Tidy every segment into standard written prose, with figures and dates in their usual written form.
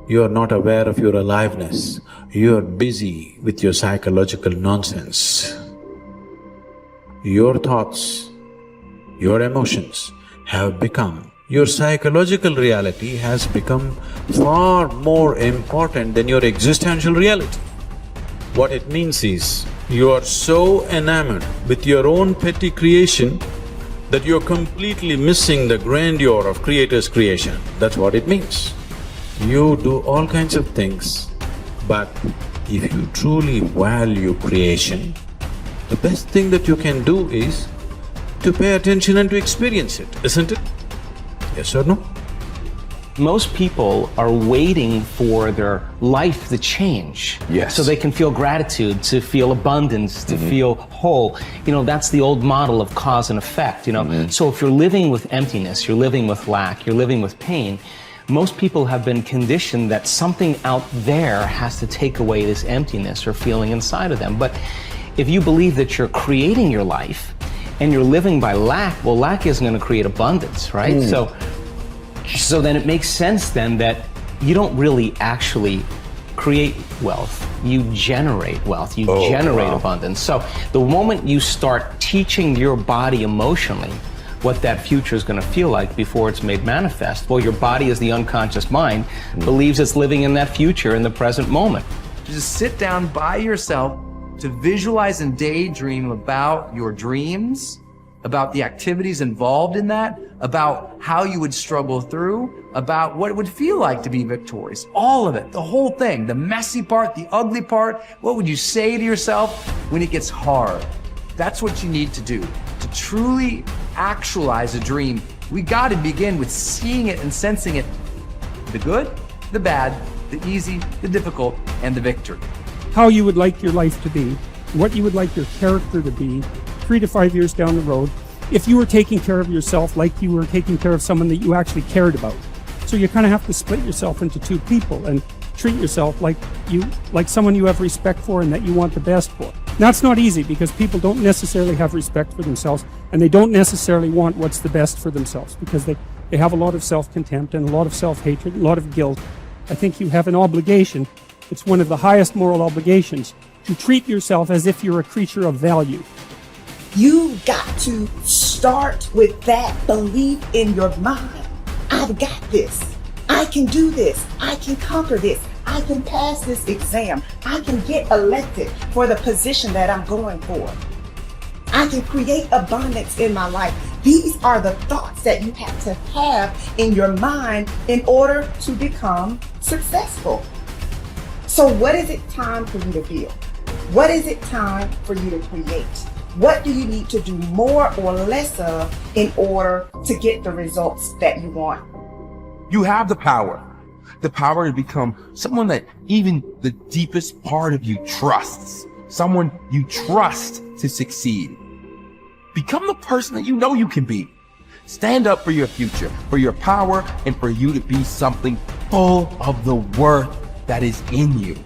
You are not aware of your aliveness. You are busy with your psychological nonsense. Your thoughts, your emotions have become, your psychological reality has become far more important than your existential reality. What it means is, you are so enamored with your own petty creation that you're completely missing the grandeur of Creator's creation. That's what it means. You do all kinds of things, but if you truly value creation, the best thing that you can do is to pay attention and to experience it, isn't it? Yes or no? Most people are waiting for their life to change. Yes. So they can feel gratitude, to feel abundance, to feel whole. You know, that's the old model of cause and effect, you know. So if you're living with emptiness, you're living with lack, you're living with pain, most people have been conditioned that something out there has to take away this emptiness or feeling inside of them. But if you believe that you're creating your life and you're living by lack, well, lack isn't going to create abundance, right? So then it makes sense then that you don't really actually create wealth, you generate wealth, you generate abundance. So the moment you start teaching your body emotionally what that future is going to feel like before it's made manifest, well, your body, as the unconscious mind, believes it's living in that future in the present moment. Just sit down by yourself to visualize and daydream about your dreams, about the activities involved in that, about how you would struggle through, about what it would feel like to be victorious. All of it, the whole thing, the messy part, the ugly part. What would you say to yourself when it gets hard? That's what you need to do. To truly actualize a dream, we got to begin with seeing it and sensing it. The good, the bad, the easy, the difficult, and the victory. How you would like your life to be, what you would like your character to be, 3 to 5 years down the road, if you were taking care of yourself like you were taking care of someone that you actually cared about. So you kind of have to split yourself into 2 people and treat yourself like someone you have respect for and that you want the best for. That's not easy because people don't necessarily have respect for themselves and they don't necessarily want what's the best for themselves because they have a lot of self-contempt and a lot of self-hatred, a lot of guilt. I think you have an obligation, it's one of the highest moral obligations, to treat yourself as if you're a creature of value. You got to start with that belief in your mind. I've got this. I can do this. I can conquer this. I can pass this exam. I can get elected for the position that I'm going for. I can create abundance in my life. These are the thoughts that you have to have in your mind in order to become successful. So what is it time for you to feel? What is it time for you to create? What do you need to do more or less of in order to get the results that you want? You have the power to become someone that even the deepest part of you trusts, someone you trust to succeed. Become the person that you know you can be. Stand up for your future, for your power, and for you to be something full of the worth that is in you.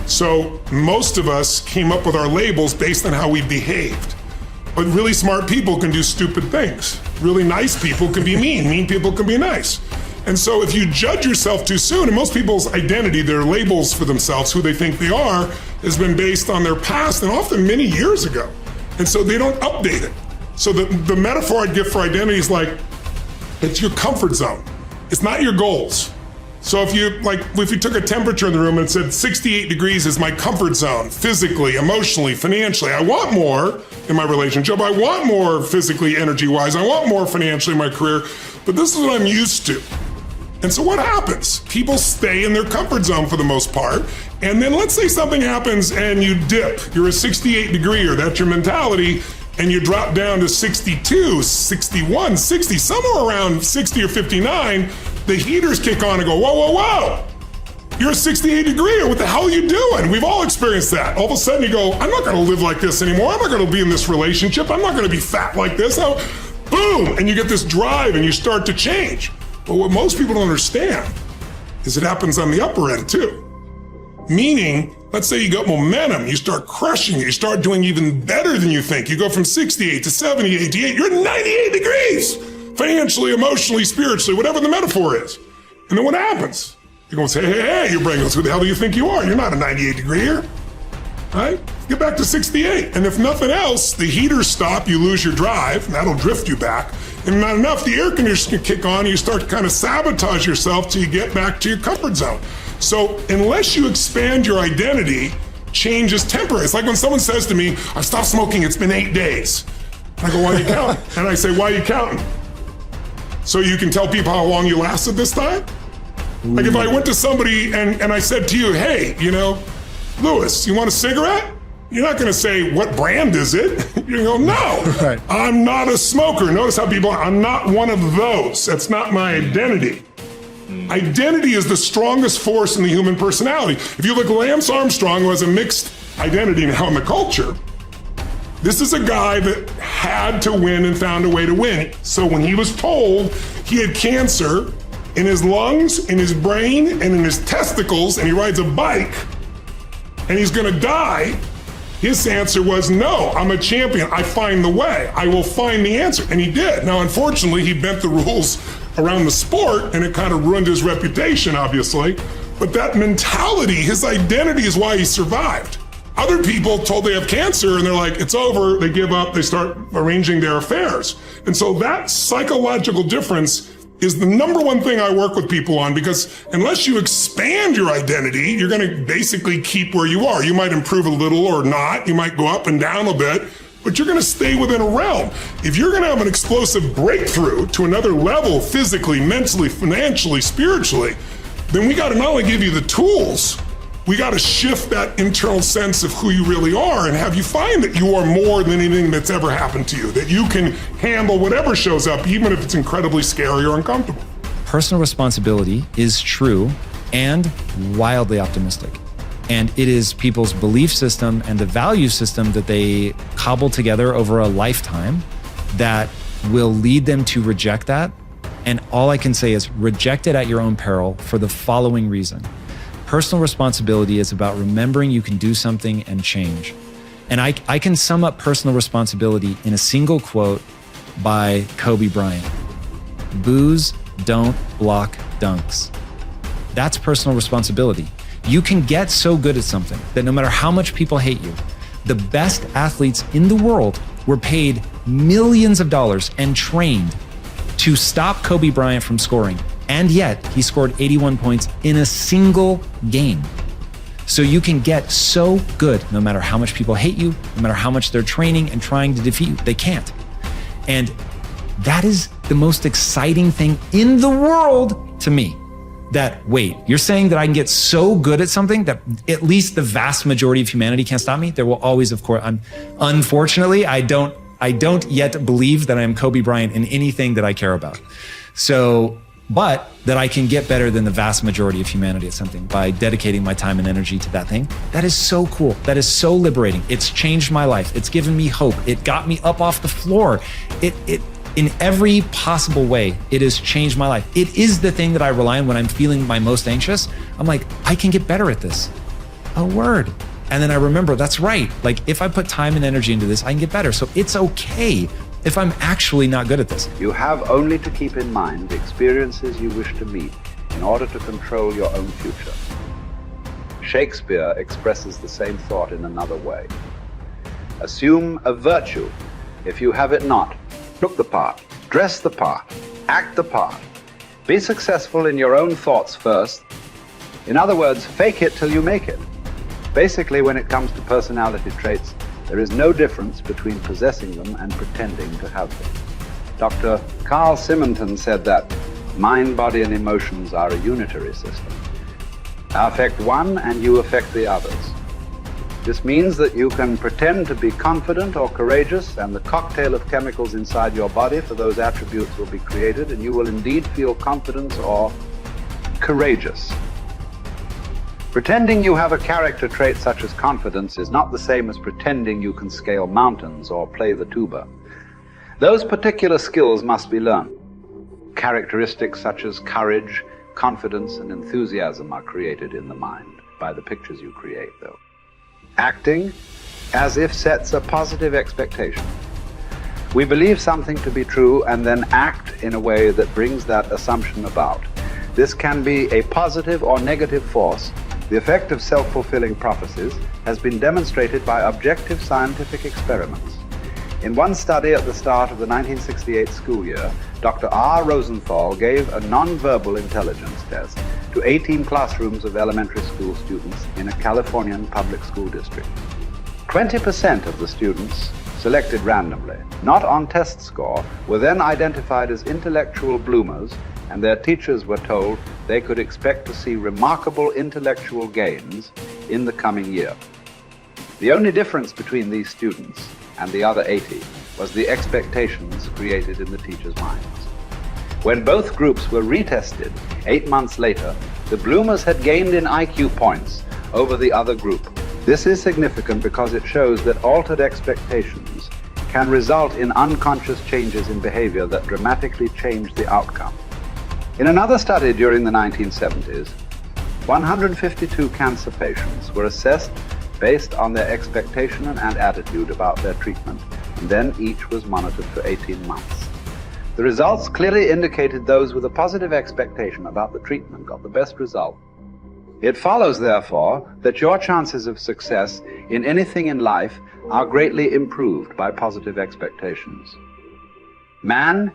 So most of us came up with our labels based on how we behaved. But really smart people can do stupid things. Really nice people can be mean. Mean people can be nice. And so if you judge yourself too soon, and most people's identity, their labels for themselves, who they think they are, has been based on their past and often many years ago. And so they don't update it. So the metaphor I'd give for identity is like, it's your comfort zone. It's not your goals. So if you took a temperature in the room and said 68 degrees is my comfort zone, physically, emotionally, financially, I want more in my relationship, I want more physically, energy-wise, I want more financially in my career, but this is what I'm used to. And so what happens? People stay in their comfort zone for the most part, and then let's say something happens and you dip, you're a 68 degreer, that's your mentality, and you drop down to 62, 61, 60, somewhere around 60 or 59, the heaters kick on and go, whoa, whoa, whoa. You're a 68 degreer, what the hell are you doing? We've all experienced that. All of a sudden you go, I'm not gonna live like this anymore. I'm not gonna be in this relationship. I'm not gonna be fat like this. Boom, and you get this drive and you start to change. But what most people don't understand is it happens on the upper end too. Meaning, let's say you got momentum, you start crushing it, you start doing even better than you think. You go from 68 to 70, 88, you're 98 degrees. Financially, emotionally, spiritually, whatever the metaphor is. And And then what happens? You're going to say, hey, your brain goes, who the hell do you think you are? You're not a 98 degree here, right? Get back to 68. And if nothing else, the heaters stop, you lose your drive, and that'll drift you back. And not enough, the air conditioner can kick on, you start to kind of sabotage yourself till you get back to your comfort zone. So unless you expand your identity, change is temporary. It's like when someone says to me, I've stopped smoking, it's been 8 days. I go, why are you counting? And I say, why are you counting? So you can tell people how long you lasted this time? Like if I went to somebody and I said to you, hey, you know, Louis, you want a cigarette? You're not going to say, what brand is it? You go, no, right. I'm not a smoker. Notice how people, I'm not one of those. That's not my identity. Identity is the strongest force in the human personality. If you look at Lance Armstrong, who has a mixed identity now in the culture, this is a guy that had to win and found a way to win. So when he was told he had cancer in his lungs, in his brain, and in his testicles, and he rides a bike, and he's gonna die, his answer was, no, I'm a champion. I find the way. I will find the answer. And he did. Now, unfortunately, he bent the rules around the sport, and it kind of ruined his reputation, obviously. But that mentality, his identity is why he survived. Other people told they have cancer, and they're like, it's over, they give up, they start arranging their affairs. And so that psychological difference is the number one thing I work with people on, because unless you expand your identity, you're going to basically keep where you are. You might improve a little or not. You might go up and down a bit, but you're going to stay within a realm. If you're going to have an explosive breakthrough to another level, physically, mentally, financially, spiritually, then we got to not only give you the tools, we got to shift that internal sense of who you really are and have you find that you are more than anything that's ever happened to you, that you can handle whatever shows up, even if it's incredibly scary or uncomfortable. Personal responsibility is true and wildly optimistic. And it is people's belief system and the value system that they cobble together over a lifetime that will lead them to reject that. And all I can say is reject it at your own peril for the following reason. Personal responsibility is about remembering you can do something and change. And I can sum up personal responsibility in a single quote by Kobe Bryant. Boos don't block dunks. That's personal responsibility. You can get so good at something that no matter how much people hate you, the best athletes in the world were paid millions of dollars and trained to stop Kobe Bryant from scoring. And yet he scored 81 points in a single game. So you can get so good no matter how much people hate you, no matter how much they're training and trying to defeat you. They can't. And that is the most exciting thing in the world to me. That, wait, you're saying that I can get so good at something that at least the vast majority of humanity can't stop me? There will always, of course, unfortunately, I don't yet believe that I am Kobe Bryant in anything that I care about. So, but that I can get better than the vast majority of humanity at something by dedicating my time and energy to that thing. That is so cool. That is so liberating. It's changed my life. It's given me hope. It got me up off the floor. It in every possible way, it has changed my life. It is the thing that I rely on when I'm feeling my most anxious. I'm like, I can get better at this. A word. And then I remember, that's right. Like if I put time and energy into this, I can get better. So it's okay if I'm actually not good at this. You have only to keep in mind the experiences you wish to meet in order to control your own future. Shakespeare expresses the same thought in another way. Assume a virtue if you have it not. Look the part, dress the part, act the part. Be successful in your own thoughts first. In other words, fake it till you make it. Basically, when it comes to personality traits, there is no difference between possessing them and pretending to have them. Dr. Carl Simonton said that mind, body, and emotions are a unitary system. I affect one and you affect the others. This means that you can pretend to be confident or courageous, and the cocktail of chemicals inside your body for those attributes will be created, and you will indeed feel confidence or courageous. Pretending you have a character trait such as confidence is not the same as pretending you can scale mountains or play the tuba. Those particular skills must be learned. Characteristics such as courage, confidence, and enthusiasm are created in the mind by the pictures you create, though. Acting as if sets a positive expectation. We believe something to be true and then act in a way that brings that assumption about. This can be a positive or negative force. The effect of self-fulfilling prophecies has been demonstrated by objective scientific experiments. In one study at the start of the 1968 school year, Dr. R. Rosenthal gave a non-verbal intelligence test to 18 classrooms of elementary school students in a Californian public school district. 20% of the students selected randomly, not on test score, were then identified as intellectual bloomers, and their teachers were told they could expect to see remarkable intellectual gains in the coming year. The only difference between these students and the other 80 was the expectations created in the teachers' minds. When both groups were retested 8 months later, the bloomers had gained in IQ points over the other group. This is significant because it shows that altered expectations can result in unconscious changes in behavior that dramatically change the outcome. In another study during the 1970s, 152 cancer patients were assessed based on their expectation and attitude about their treatment, and then each was monitored for 18 months. The results clearly indicated those with a positive expectation about the treatment got the best result. It follows, therefore, that your chances of success in anything in life are greatly improved by positive expectations. Man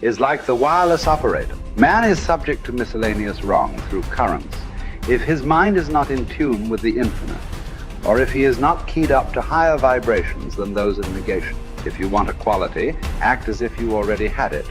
is like the wireless operator. Man is subject to miscellaneous wrong through currents if his mind is not in tune with the infinite, or if he is not keyed up to higher vibrations than those of negation. If you want a quality, act as if you already had it.